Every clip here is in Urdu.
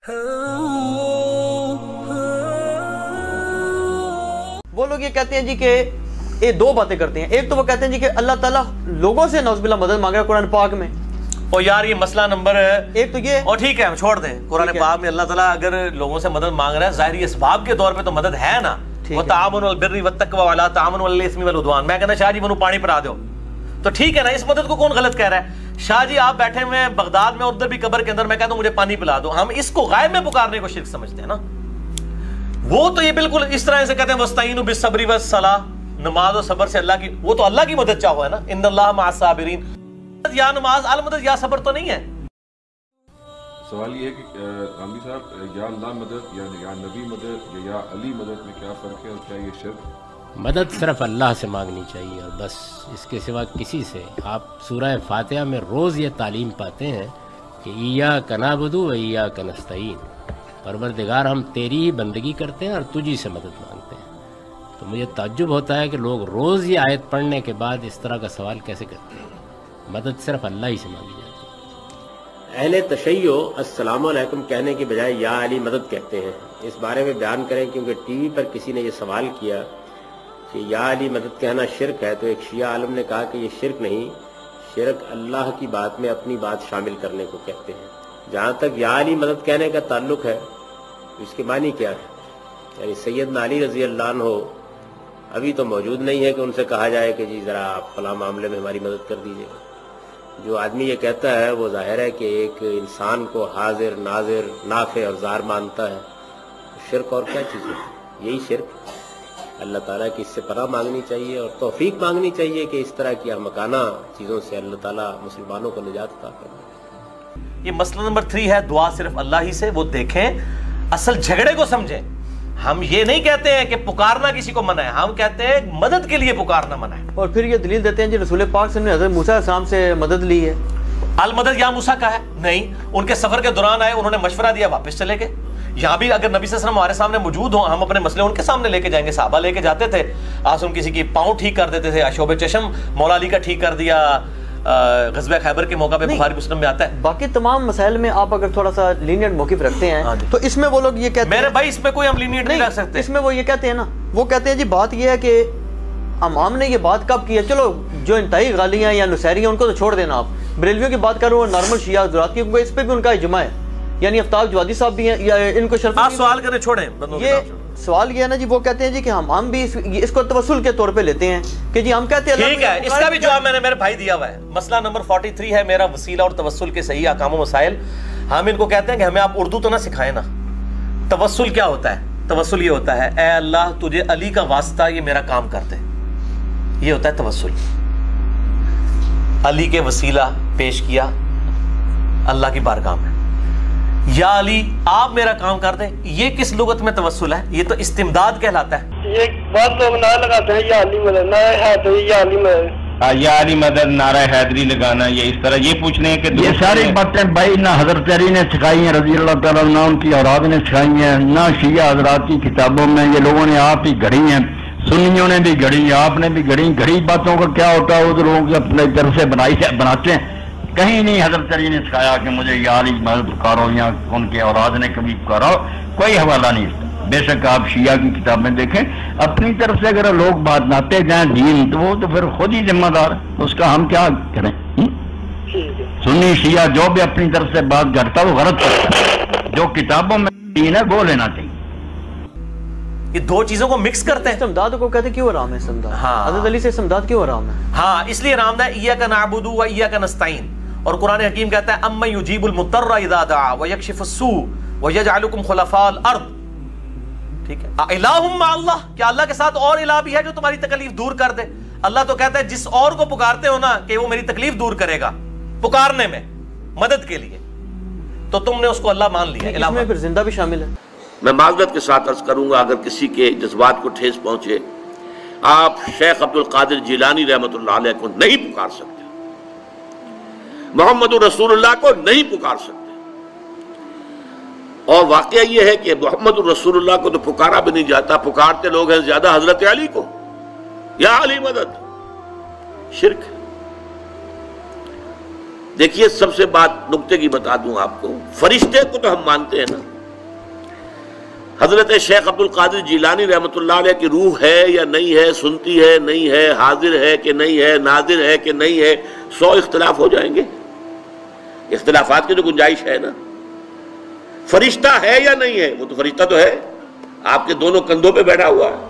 وہ لوگ یہ کہتے ہیں جی کہ یہ دو باتیں کرتے ہیں. ایک تو وہ کہتے ہیں جی کہ اللہ تعالیٰ لوگوں سے نعوذ باللہ مدد مانگ رہا ہے قرآن پاک میں. اور یار یہ مسئلہ نمبر ایک تو یہ اور ٹھیک ہے ہم چھوڑ دیں. قرآن پاک میں اللہ تعالیٰ اگر لوگوں سے مدد مانگ رہا ہے ظاہری اسباب کے طور پہ تو مدد ہے نا. وَتَعَاوَنُوا عَلَى الْبِرِّ وَالتَّقْوَىٰ وَلَا تَعَاوَنُوا عَلَى الْإِثْمِ وَالْعُدْوَانِ. میں کہنا شاہ جی وہ پانی پڑا دو تو ٹھیک ہے نا. اس مدد کو کون غلط کہہ رہا ہے؟ شاہ جی آپ بیٹھے ہوئے ہیں بغداد میں اور ادھر بھی قبر کے اندر, میں کہتا ہوں مجھے پانی پلا دو. ہم اس کو غائب میں پکارنے کو شرک سمجھتے ہیں نا. وہ تو یہ بالکل اس طرح سے کہتے ہیں وَاسْتَعِینُوا بِالصَّبْرِ وَالصَّلَاةِ, نماز اور صبر سے اللہ کی, وہ تو اللہ کی مدد چاہو ہے نا. ان اللہ مع الصابرین. یا نماز المدد یا صبر تو نہیں ہے. سوال یہ ہے کہ عامری صاحب یا اللہ مدد یا نبی مدد یا علی مدد میں کیا فرق ہے اور کیا یہ شرک؟ مدد صرف اللہ سے مانگنی چاہیے اور بس, اس کے سوا کسی سے. آپ سورہ فاتحہ میں روز یہ تعلیم پاتے ہیں کہ ایاک نعبد و ایاک نستعین, پروردگار ہم تیری ہی بندگی کرتے ہیں اور تجھی سے مدد مانگتے ہیں. تو مجھے تعجب ہوتا ہے کہ لوگ روز یہ آیت پڑھنے کے بعد اس طرح کا سوال کیسے کرتے ہیں. مدد صرف اللہ ہی سے مانگی جاتی ہے. اہل تشیع السلام علیکم کہنے کے بجائے یا علی مدد کہتے ہیں. اس بارے میں بیان کریں, کیونکہ ٹی وی پر کسی نے یہ سوال کیا کہ یا علی مدد کہنا شرک ہے, تو ایک شیعہ عالم نے کہا کہ یہ شرک نہیں, شرک اللہ کی بات میں اپنی بات شامل کرنے کو کہتے ہیں. جہاں تک یا علی مدد کہنے کا تعلق ہے اس کے معنی کیا ہے؟ یعنی سیدنا علی رضی اللہ عنہ ابھی تو موجود نہیں ہے کہ ان سے کہا جائے کہ جی ذرا آپ فلاں معاملے میں ہماری مدد کر دیجیے. جو آدمی یہ کہتا ہے وہ ظاہر ہے کہ ایک انسان کو حاضر ناظر نافع اور ضار مانتا ہے. شرک اور کیا چیز ہے؟ یہی شرک. اللہ تعالیٰ کی اس سے پناہ مانگنی چاہیے اور توفیق مانگنی چاہیے کہ اس طرح کی احمقانہ چیزوں سے اللہ تعالیٰ مسلمانوں کو نجات عطا کرے. یہ مسئلہ نمبر 3 ہے, دعا صرف اللہ ہی سے. وہ دیکھیں اصل جھگڑے کو سمجھیں. ہم یہ نہیں کہتے ہیں کہ پکارنا کسی کو منع ہے, ہم کہتے ہیں مدد کے لیے پکارنا منع ہے. اور پھر یہ دلیل دیتے ہیں جی رسول پاک صلی اللہ علیہ وسلم نے حضرت موسیٰ علیہ السلام سے مدد لی ہے. المدد یا موسیٰ کا ہے نہیں, ان کے سفر کے دوران آئے, انہوں نے مشورہ دیا, واپس چلے گئے. یہاں بھی اگر نبی صلی اللہ علیہ وسلم ہمارے سامنے موجود ہوں, ہم اپنے مسئلے ان کے سامنے لے کے جائیں گے. صحابہ لے کے جاتے تھے, آسم کسی کی پاؤں ٹھیک کر دیتے تھے, شعب چشم مولا علی کا ٹھیک کر دیا غزوہ خیبر کے موقع پہ, بخاری مسلم میں آتا ہے. باقی تمام مسائل میں آپ اگر تھوڑا سا لینئرڈ موقف رکھتے ہیں تو اس میں وہ لوگ یہ کہتے ہیں, میرے بھائی اس میں کوئی ہم لینئرڈ نہیں رکھ سکتے. اس میں وہ یہ کہتے ہیں نا, وہ کہتے ہیں جی بات یہ ہے کہ امام نے یہ بات کب کی ہے. چلو جو انتہائی غالیاں یا نصیری ہیں ان کو تو چھوڑ دینا, آپ بریلویوں کی بات کرو, نارمل شیعہ حضرات کی, اس پہ بھی ان کا اجماع ہے. یعنی افتاب جوادی صاحب بھی ہیں, یا ان کو شرف, آپ سوال کریں چھوڑیں. یہ سوال یہ ہے نا جی, وہ کہتے ہیں جی کہ ہم بھی اس کو توسل کے طور پہ لیتے ہیں کہ جی ہم کہتے ہیں ٹھیک ہے. اس کا بھی جواب میں نے میرے بھائی دیا ہوا ہے. مسئلہ نمبر 43 ہے میرا وسیلہ اور توسل کے صحیح احکام و مسائل. ہم ان کو کہتے ہیں کہ ہمیں آپ اردو تو نہ سکھائیں نا. توسل کیا ہوتا ہے؟ توسل یہ ہوتا ہے اے اللہ تجھے علی کا واسطہ یہ میرا کام کر دے, یہ ہوتا ہے توسل. علی کے وسیلہ پیش کیا اللہ کی بارگاہ میں, یا علی آپ میرا کام کر دیں. یہ کس لغت میں توسل ہے؟ یہ تو استمداد کہلاتا ہے. یہ بات لوگ نہ لگاتے ہیں یا علی مدد, نعرہ حیدری یا علی مدد, یا علی مدد نعرہ حیدری لگانا, یہ اس طرح یہ پوچھنے ہیں کہ یہ ساری باتیں بھائی نہ حضرت علی نے سکھائی ہیں رضی اللہ تعالیٰ عنہ, ان کی اولاد نے سکھائی ہیں, نہ شیعہ حضرات کی کتابوں میں. یہ لوگوں نے آپ ہی گھڑی ہیں, سنیوں نے بھی گھڑی, آپ نے بھی گھڑی. گھڑی باتوں کا کیا ہوتا ہے, وہ لوگ اپنے طرف سے بناتے ہیں. کہیں نہیں حضرت علی نے سکھایا کہ مجھے یا علی مدد پکارو, یا ان کے اولاد نے کبھی پکارا, کوئی حوالہ نہیں اس کا. بے شک آپ شیعہ کی کتابیں دیکھیں, اپنی طرف سے اگر لوگ بات ناتے جائیں دین, تو وہ تو پھر خود ہی ذمہ دار, اس کا ہم کیا کریں. سنی شیعہ جو بھی اپنی طرف سے بات کرتا وہ غلط کرتا ہے. جو کتابوں میں دین ہے وہ لینا چاہیے. یہ دو چیزوں کو مکس کرتے ہیں. استمداد کو کہتے ہیں کیوں حرام ہے استمداد؟ حضرت علی سے استمداد کیوں حرام ہے؟ ہاں اس لیے حرام ہے ایاک نعبد و ایاک نستعین. اور قرآن حکیم کہتا ہے امن یجیب المضطر اذا دعا ویکشف السوء ویجعلکم خلفاء الارض. ٹھیک ہے, الہ مع اللہ, کیا اللہ کے ساتھ اور الہ بھی ہے جو تمہاری تکلیف دور کر دے؟ اللہ تو کہتا ہے جس اور کو پکارتے ہو نا کہ وہ میری تکلیف دور کرے گا پکارنے میں مدد کے لیے, تو تم نے اس کو اللہ مان لیا. اس میں پھر زندہ بھی شامل ہے. میں معذرت کے ساتھ عرض کروں گا اگر کسی کے جذبات کو ٹھیس پہنچے, آپ شیخ عبد القادر جیلانی رحمۃ اللہ علیہ کو نہیں پکار سکتے, محمد رسول اللہ کو نہیں پکار سکتے. اور واقعہ یہ ہے کہ محمد رسول اللہ کو تو پکارا بھی نہیں جاتا, پکارتے لوگ ہیں زیادہ حضرت علی کو, یا علی مدد. شرک. دیکھیے سب سے بات نقطے کی بتا دوں آپ کو, فرشتے کو تو ہم مانتے ہیں نا, حضرت شیخ عبد القادر جیلانی رحمۃ اللہ علیہ کی روح ہے یا نہیں ہے، سنتی ہے نہیں ہے، حاضر ہے کہ نہیں ہے، ناظر ہے کہ نہیں ہے، 100 اختلاف ہو جائیں گے. اختلافات کی تو گنجائش ہے نا. فرشتہ ہے یا نہیں ہے؟ وہ تو فرشتہ تو ہے، آپ کے دونوں کندھوں پہ بیٹھا ہوا ہے.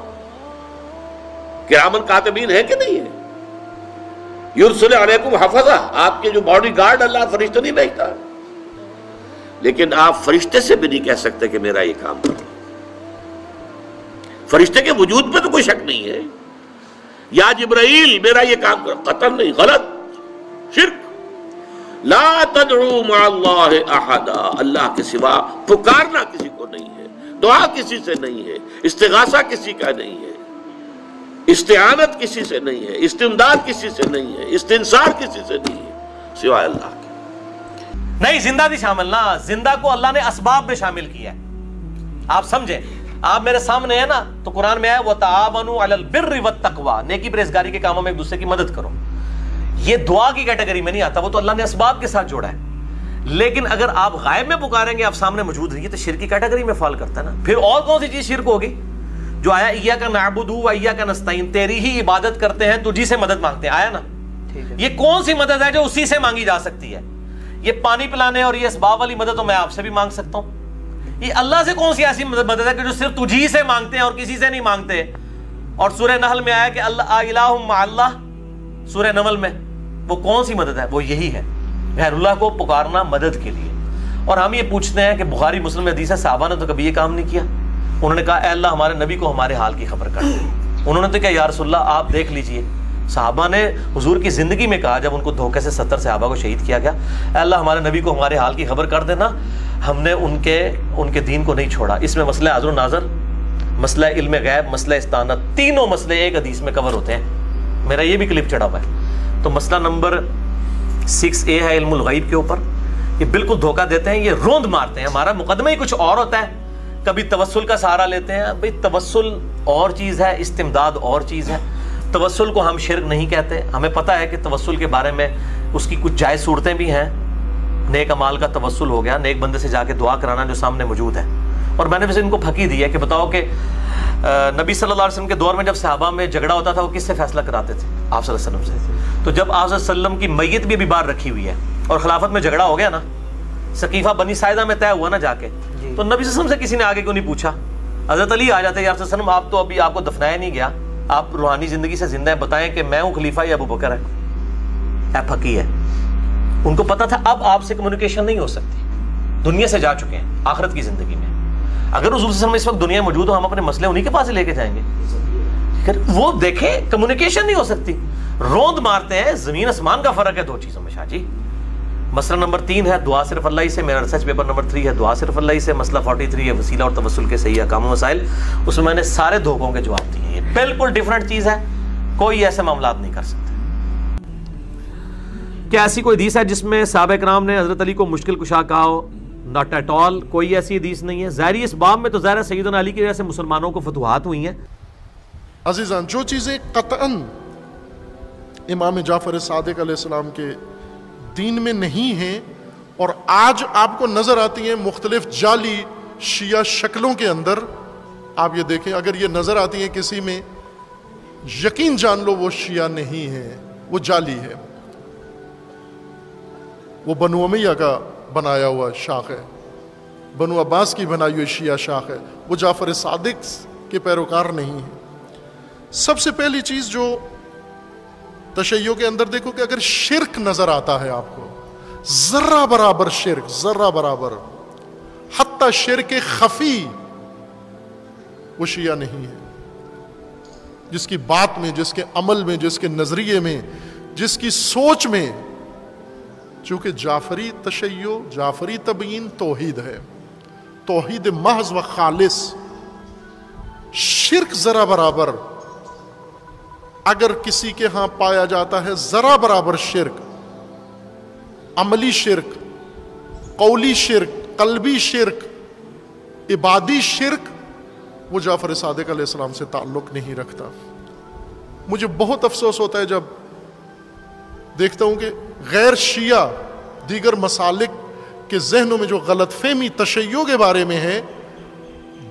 کرامن کاتبین ہے کہ نہیں ہے؟ یرسل علیکم حفظہ، آپ کے جو باڈی گارڈ اللہ فرشتہ نہیں بھیجتا. لیکن آپ فرشتے سے بھی نہیں کہہ سکتے کہ میرا یہ کام کرو. فرشتے کے وجود پہ تو کوئی شک نہیں ہے. یا جبرائیل میرا یہ کام کرو، قطعاً نہیں، غلط، شرک. لا تدعو مع اللہ احدا، اللہ کے سوا پکارنا کسی کو نہیں ہے، دعا کسی سے نہیں ہے، استغاثہ کسی کا نہیں ہے، استعانت کسی سے نہیں ہے، استمداد کسی سے نہیں ہے، استنصار کسی سے نہیں ہے سوائے اللہ کے. نہیں، زندہ نہیں شامل نا. زندہ کو اللہ نے اسباب میں شامل کیا ہے. آپ سمجھیں، آپ میرے سامنے ہیں نا، تو قرآن میں ہے وَتَعَاوَنُوا عَلَى الْبِرِّ وَالتَّقْوَى، نیکی پرہیزگاری کے کاموں میں ایک دوسرے کی مدد کرو. یہ دعا کی کیٹیگری میں نہیں آتا، وہ تو اللہ نے اسباب کے ساتھ جوڑا ہے. لیکن اگر آپ غائب میں پکاریں گے، آپ سامنے موجود رہیے، تو شرک کی کیٹیگری میں فال کرتا ہے نا. پھر اور کون سی چیز شرک ہوگی؟ جو آیا ایاک نعبد و ایاک نستعین، تیری ہی عبادت کرتے ہیں، تجھی سے مدد مانگتے ہیں، آیا نا. یہ کون سی مدد ہے جو اسی سے مانگی جا سکتی ہے؟ یہ پانی پلانے اور یہ اسباب والی مدد تو میں آپ سے بھی مانگ سکتا ہوں. یہ اللہ سے کون سی ایسی مدد ہے کہ جو صرف تجھی سے مانگتے ہیں اور کسی سے نہیں مانگتے؟ اور سورہ نحل میں آیا کہ اللہ الہ مع اللہ، سورہ نحل میں وہ کون سی مدد ہے؟ وہ یہی ہے، غیر اللہ کو پکارنا مدد کے لیے. اور ہم یہ پوچھتے ہیں کہ بخاری مسلم حدیث ہے، صحابہ نے تو کبھی یہ کام نہیں کیا. انہوں نے کہا اے اللہ ہمارے نبی کو ہمارے حال کی خبر کر دے. انہوں نے تو کہا یا رسول اللہ آپ دیکھ لیجئے. صحابہ نے حضور کی زندگی میں کہا جب ان کو دھوکے سے 70 صحابہ کو شہید کیا گیا، اے اللہ ہمارے نبی کو ہمارے حال کی خبر کر دینا، ہم نے ان کے دین کو نہیں چھوڑا. اس میں مسئلہ حاضر و ناظر، مسئلہ علم غیب، مسئلہ استعانت، تینوں مسئلے ایک حدیث میں کور ہوتے ہیں. میرا یہ بھی کلپ چڑھا ہوا ہے. تو مسئلہ نمبر 6A ہے علم الغیب کے اوپر. یہ بالکل دھوکہ دیتے ہیں، یہ روند مارتے ہیں. ہمارا مقدمہ ہی کچھ اور ہوتا ہے. کبھی توسل کا سہارا لیتے ہیں. بھئی توسل اور چیز ہے، استمداد اور چیز ہے. توسل کو ہم شرک نہیں کہتے. ہمیں پتہ ہے کہ توسل کے بارے میں اس کی کچھ جائز صورتیں بھی ہیں. نیک امال کا توسل ہو گیا، نیک بندے سے جا کے دعا کرانا جو سامنے موجود ہے. اور میں نے ویسے ان کو پھکی دی ہے کہ بتاؤ کہ نبی صلی اللہ علیہ وسلم کے دور میں جب صحابہ میں جھگڑا ہوتا تھا وہ کس سے فیصلہ کراتے تھے؟ آپ صلی اللہ علیہ وسلم سے. تو جب آپ صلی اللہ علیہ وسلم کی میت بھی ابھی باہر رکھی ہوئی ہے اور خلافت میں جھگڑا ہو گیا نا، سقیفہ بنی ساعدہ میں طے ہوا نا جا کے، تو نبی صلی اللہ علیہ وسلم سے کسی نے آگے کیوں نہیں پوچھا؟ حضرت علی آ جاتے یا صلی اللہ علیہ وسلم آپ تو ابھی آپ کو دفنایا نہیں گیا، آپ روحانی زندگی سے زندہ ہیں، بتائیں کہ میں ہوں خلیفہ یا ابو بکر ہے؟ اے پھکی ہے. ان کو پتا تھا اب آپ سے کمیونیکیشن نہیں ہو سکتی، دنیا سے جا چکے ہیں آخرت کی زندگی میں. اگر حضور صلی اللہ علیہ وسلم اس وقت دنیا میں موجود ہو، ہم اپنے مسئلے انہی کے پاس لے کے جائیں گے. وہ دیکھیں کمیونیکیشن نہیں ہو سکتی، روند مارتے ہیں. زمین آسمان کا فرق ہے دو چیزوں میں شاہ جی. مسئلہ نمبر 3 ہے دعا صرف اللہ ہی سے. میرا ریسرچ پیپر نمبر 3 ہے دعا صرف اللہ ہی سے. مسئلہ 43 ہے وسیلہ اور توسل کے صحیح احکام و مسائل. اس میں نے سارے دھوکوں کے جواب دیے. یہ بالکل ڈیفرنٹ چیز ہے، کوئی ایسے معاملات نہیں کر سکتے. کیا ایسی کوئی حدیث ہے جس میں صحابہ کرام نے حضرت علی کو مشکل کشا کہا ہو؟ ناٹ ایٹ آل، کوئی ایسی حدیث نہیں ہے. ظاہری اس باب میں تو ظاہر سیدنا علی کی وجہ سے مسلمانوں کو فتوحات ہوئی ہیں. عزیزان، جو چیزیں قطعاً امام جعفر صادق علیہ السلام کے دین میں نہیں ہیں اور آج آپ کو نظر آتی ہیں مختلف جعلی شیعہ شکلوں کے اندر، آپ یہ دیکھیں اگر یہ نظر آتی ہیں کسی میں، یقین جان لو وہ شیعہ نہیں ہے، وہ جعلی ہے. وہ بنو امیہ کا بنایا ہوا شاخ ہے، بنو عباس کی بنائی ہوئی شیعہ شاخ ہے، وہ جعفر صادق کے پیروکار نہیں ہے. سب سے پہلی چیز جو تشیع کے اندر دیکھو کہ اگر شرک نظر آتا ہے آپ کو، ذرہ برابر شرک، ذرہ برابر، حتی شرک خفی، وہ شیعہ نہیں ہے. جس کی بات میں، جس کے عمل میں، جس کے نظریے میں، جس کی سوچ میں، چونکہ جعفری تشیع، جعفری تبیین توحید ہے، توحید محض و خالص. شرک ذرہ برابر اگر کسی کے ہاں پایا جاتا ہے، ذرہ برابر شرک، عملی شرک، قولی شرک، قلبی شرک، عبادی شرک، وہ جعفر صادق علیہ السلام سے تعلق نہیں رکھتا. مجھے بہت افسوس ہوتا ہے جب دیکھتا ہوں کہ غیر شیعہ دیگر مسالک کے ذہنوں میں جو غلط فہمی تشیع کے بارے میں ہے،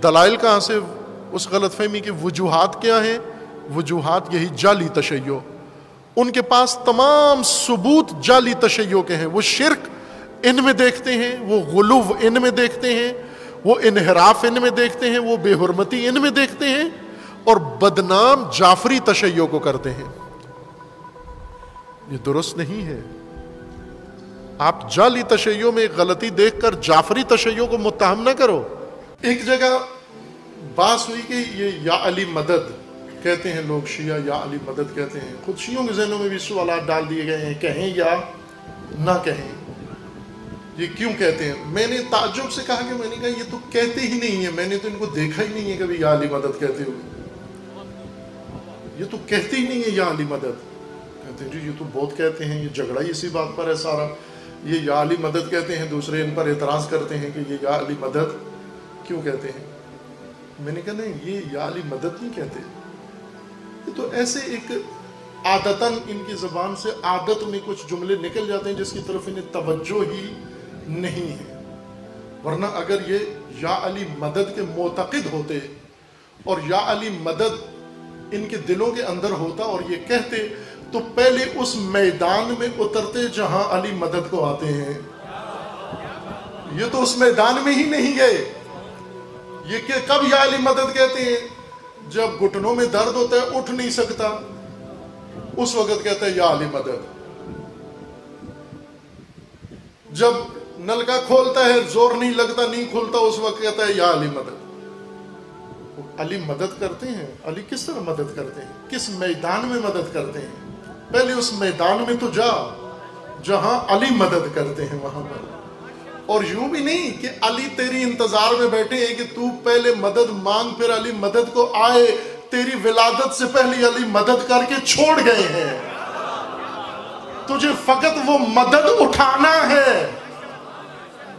دلائل کہاں سے اس غلط فہمی کی وجوہات کیا ہیں؟ وجوہات یہی جعلی تشیع، ان کے پاس تمام ثبوت جعلی تشیع کے ہیں. وہ شرک ان میں دیکھتے ہیں، وہ غلو ان میں دیکھتے ہیں، وہ انحراف ان میں دیکھتے ہیں، وہ بے حرمتی ان میں دیکھتے ہیں، اور بدنام جعفری تشیع کو کرتے ہیں. یہ درست نہیں ہے. آپ جعلی تشیع میں ایک غلطی دیکھ کر جعفری تشیع کو متہم نہ کرو. ایک جگہ بات ہوئی کہ یہ یا علی مدد کہتے ہیں لوگ، شیعہ یا علی مدد کہتے ہیں. خود شیعوں کے ذہنوں میں بھی سوالات ڈال دیے گئے ہیں، کہیں یا نہ کہیں، یہ کیوں کہتے ہیں. میں نے تعجب سے کہا کہ میں نے کہا یہ تو کہتے ہی نہیں ہیں، میں نے تو ان کو دیکھا ہی نہیں ہے کبھی یا علی مدد کہتے ہوئے. یہ تو کہتے ہی نہیں ہے یا علی مدد. کہتے ہیں جی یہ تو بہت کہتے ہیں، یہ جھگڑا ہی اسی بات پر ہے سارا. یہ یا علی مدد کہتے ہیں، دوسرے ان پر اعتراض کرتے ہیں کہ یہ یا علی مدد کیوں کہتے ہیں. میں نے کہا نہیں، یہ یا علی مدد نہیں کہتے. یہ تو ایسے ایک عادتاً ان کی زبان سے عادت میں کچھ جملے نکل جاتے ہیں جس کی طرف انہیں توجہ ہی نہیں ہے. ورنہ اگر یہ یا علی مدد کے معتقد ہوتے اور یا علی مدد ان کے دلوں کے اندر ہوتا اور یہ کہتے تو پہلے اس میدان میں اترتے جہاں علی مدد کو آتے ہیں. یہ تو اس میدان میں ہی نہیں گئے. یہ کہ کب یا علی مدد کہتے ہیں؟ جب گھٹنوں میں درد ہوتا ہے، اٹھ نہیں سکتا، اس وقت کہتا ہے یا علی مدد. جب نلکا کھولتا ہے، زور نہیں لگتا، نہیں کھلتا، اس وقت کہتا ہے یا علی مدد. علی مدد کرتے ہیں. علی کس طرح مدد کرتے ہیں؟ کس میدان میں مدد کرتے ہیں؟ پہلے اس میدان میں تو جا جہاں علی مدد کرتے ہیں، وہاں پر. اور یوں بھی نہیں کہ علی تیری انتظار میں بیٹھے ہیں کہ تو پہلے مدد مانگ پھر علی مدد کو آئے. تیری ولادت سے پہلے علی مدد کر کے چھوڑ گئے ہیں. تجھے فقط وہ مدد اٹھانا ہے.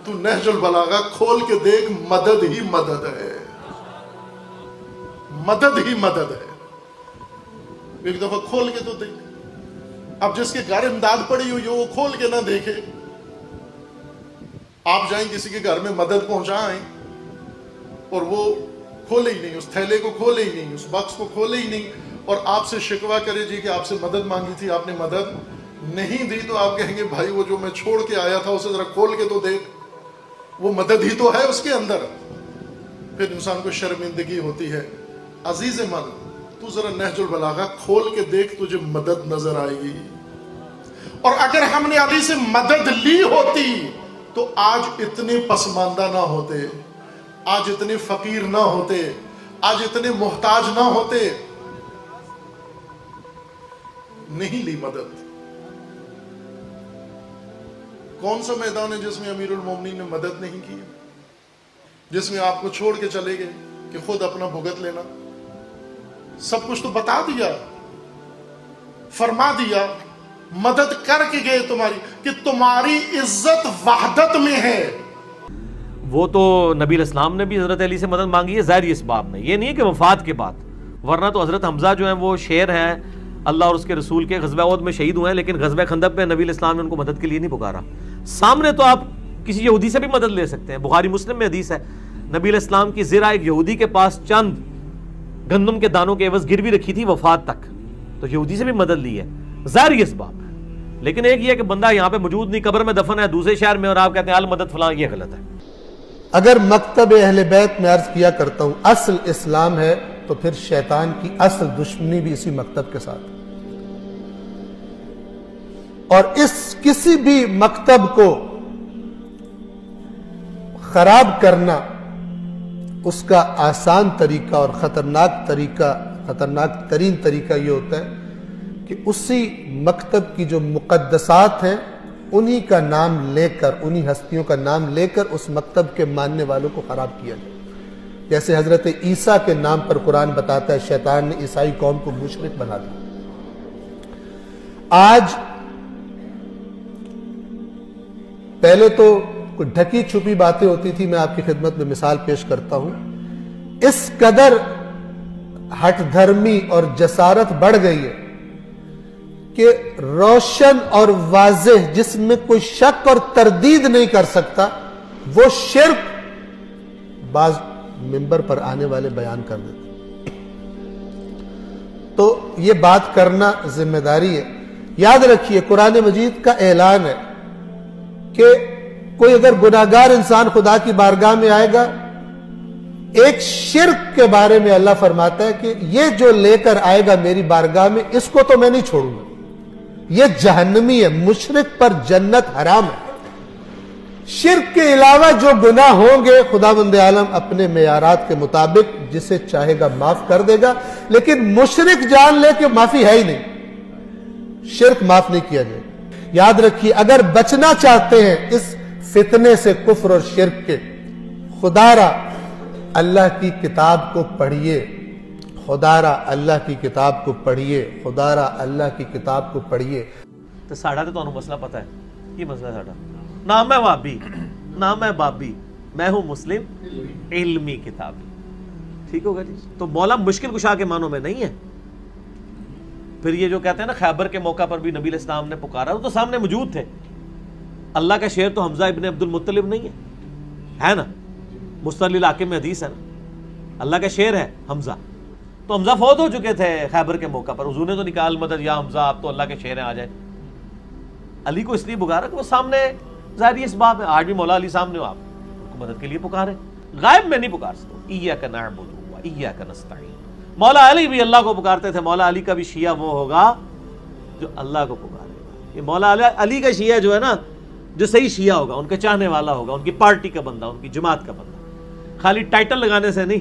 تو نہج البلاغہ کھول کے دیکھ، مدد ہی مدد ہے، مدد ہی مدد ہے. ایک دفعہ کھول کے تو دیکھ. اب جس کے گھر امداد پڑی ہوئی ہو وہ کھول کے نہ دیکھے. آپ جائیں کسی کے گھر میں مدد پہنچائیں اور وہ کھولے ہی نہیں، اس تھیلے کو کھولے ہی نہیں، اس باکس کو کھولے ہی نہیں، اور آپ سے شکوہ کرے جی کہ آپ سے مدد مانگی تھی، آپ نے مدد نہیں دی، تو آپ کہیں گے بھائی وہ جو میں چھوڑ کے آیا تھا اسے ذرا کھول کے تو دیکھ، وہ مدد ہی تو ہے اس کے اندر. پھر انسان کو شرمندگی ہوتی ہے. عزیز من، تو ذرا نہج البلاغہ کھول کے دیکھ، تجھے مدد نظر آئے گی. اور اگر ہم نے علی سے مدد لی ہوتی تو آج اتنے پسماندہ نہ ہوتے، آج اتنے فقیر نہ ہوتے، آج اتنے محتاج نہ ہوتے. نہیں لی مدد. کون سا میدان ہے جس میں امیر المومنین نے مدد نہیں کی؟ جس میں آپ کو چھوڑ کے چلے گئے کہ خود اپنا بھگت لینا. سب کچھ تو بتا دیا، فرما دیا، مدد کر کے گئے تمہاری، کہ تمہاری عزت وحدت میں ہے. وہ تو نبی علیہ السلام نے بھی حضرت علی سے مدد مانگی ہے ظاہری اسباب میں، یہ نہیں ہے کہ وفات کے بعد. ورنہ تو حضرت حمزہ جو ہیں وہ شیر ہیں اللہ اور اس کے رسول کے، غزوہ احد میں شہید ہوئے ہیں، لیکن غزوہ خندق میں نبی علیہ السلام نے ان کو مدد کے لیے نہیں پکارا. سامنے تو آپ کسی یہودی سے بھی مدد لے سکتے ہیں. بخاری مسلم میں حدیث ہے، نبی علیہ السلام کی زرہ ایک یہودی کے پاس چند گندم کے دانوں کے عوض گروی رکھی تھی وفات تک، تو یہودی سے بھی مدد لی ہے ظاہری اسباب. لیکن ایک یہ کہ بندہ یہاں پہ موجود نہیں، قبر میں دفن ہے دوسرے شہر میں، اور آپ کہتے ہیں آل مدد فلاں، یہ غلط ہے. اگر مکتب اہل بیت میں عرض کیا کرتا ہوں اصل اسلام ہے، تو پھر شیطان کی اصل دشمنی بھی اسی مکتب کے ساتھ. اور اس کسی بھی مکتب کو خراب کرنا، اس کا آسان طریقہ اور خطرناک ترین طریقہ یہ ہوتا ہے کہ اسی مکتب کی جو مقدسات ہیں انہی کا نام لے کر، انہی ہستیوں کا نام لے کر اس مکتب کے ماننے والوں کو خراب کیا جائے. جیسے حضرت عیسیٰ کے نام پر قرآن بتاتا ہے شیطان نے عیسائی قوم کو مشرک بنا دیا. آج پہلے تو کوئی ڈھکی چھپی باتیں ہوتی تھی، میں آپ کی خدمت میں مثال پیش کرتا ہوں. اس قدر ہٹ دھرمی اور جسارت بڑھ گئی ہے کہ روشن اور واضح، جس میں کوئی شک اور تردید نہیں کر سکتا، وہ شرک بعض منبر پر آنے والے بیان کر دیتے. تو یہ بات کرنا ذمہ داری ہے. یاد رکھیے قرآن مجید کا اعلان ہے کہ کوئی اگر گناہگار انسان خدا کی بارگاہ میں آئے گا، ایک شرک کے بارے میں اللہ فرماتا ہے کہ یہ جو لے کر آئے گا میری بارگاہ میں، اس کو تو میں نہیں چھوڑوں گا، یہ جہنمی ہے، مشرک پر جنت حرام ہے. شرک کے علاوہ جو گناہ ہوں گے خداوند عالم اپنے معیارات کے مطابق جسے چاہے گا معاف کر دے گا، لیکن مشرک جان لے کہ معافی ہے ہی نہیں، شرک معاف نہیں کیا جائے. یاد رکھیے اگر بچنا چاہتے ہیں اس فتنے سے، کفر اور شرک کے، خدا را اللہ کی کتاب کو پڑھیے، خدا را اللہ کی کتاب کو پڑھیے، خدا را اللہ کی کتاب کو پڑھیے. تو ساڑھا تو تمہیں مسئلہ پتہ ہے، یہ مسئلہ ہے ساڑھا. نہ میں وابی، نہ میں بابی، میں ہوں مسلم علمی کتابی. ٹھیک ہوگا جی. تو مولا مشکل کشا کے معنوں میں نہیں ہے. پھر یہ جو کہتے ہیں نا خیبر کے موقع پر بھی نبی علیہ السلام نے پکارا، وہ تو سامنے موجود تھے. اللہ کا شعر تو حمزہ ابن عبد المطلب نہیں ہے نا؟ مستدل الحاکم میں حدیث ہے نا، اللہ کا شعر ہے حمزہ. تو حمزہ فوت ہو چکے تھے خیبر کے موقع پر، حضور نے تو نکال مدد یا حمزہ آپ تو اللہ کے شعر ہیں آ جائے. علی کو اس لیے پکارا کہ وہ سامنے ظاہری اسباب ہے. آج بھی مولا علی سامنے ہو، آپ ان کو مدد کے لیے پکارے، غائب میں نہیں پکار سکتے. ایاک نعبد و ایاک نستعین. مولا علی بھی اللہ کو پکارتے تھے. مولا علی کا بھی شیعہ وہ ہوگا جو اللہ کو پکارے گا. یہ مولا علی کا شیعہ جو ہے نا، جو صحیح شیعہ ہوگا، ان کے چاہنے والا ہوگا، ان کی پارٹی کا بندہ، ان کی جماعت کا بندہ. خالی ٹائٹل لگانے سے نہیں.